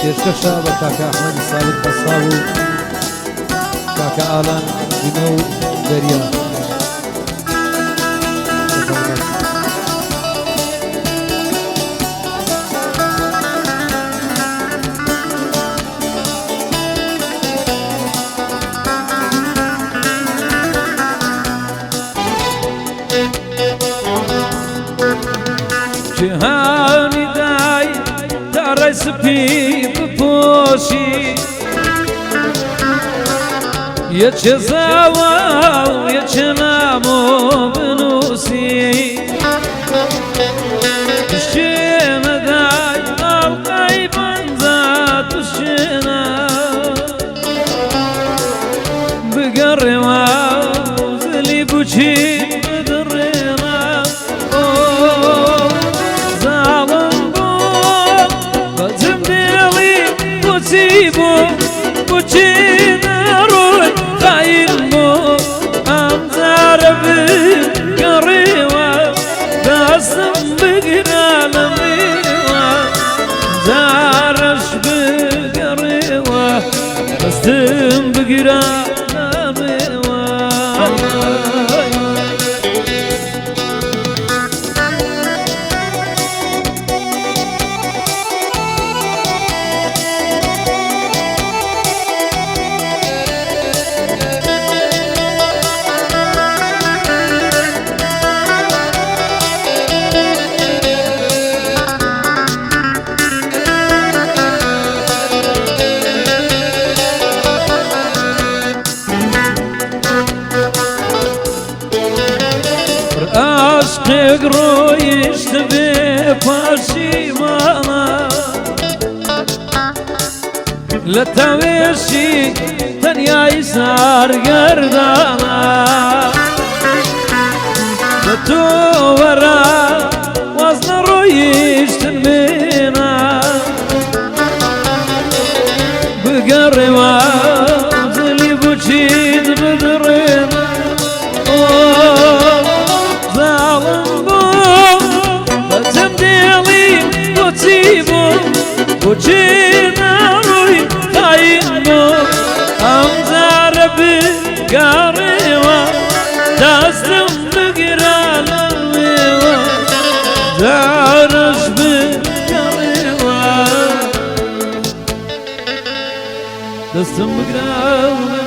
پێشکەشە بە کاکە ئەحمەدی ساڵح قەساب و کاکە ئالان بینە و دەریا. جهانی دای دارای سپی بپوشی یه چه زوا یه چه نامو بنوسی دشنه دای آلقای بنزا دشنه بگره و زلی بچی بوچينا روي خاينمو أمزار بقريوة داسم بقرالة ميوة زارش بقريوة داسم بقرالة ميوة عشق رویش به پشیمانه لطویشی تنیای سرگردانه لطو ورا وزن رویش تنبینه بگره و زلی بچید بدرینه بوچينا روي خاينمو أمزار بقريوة داستم بقرالة ميوة زارش بقريوة داستم بقرالة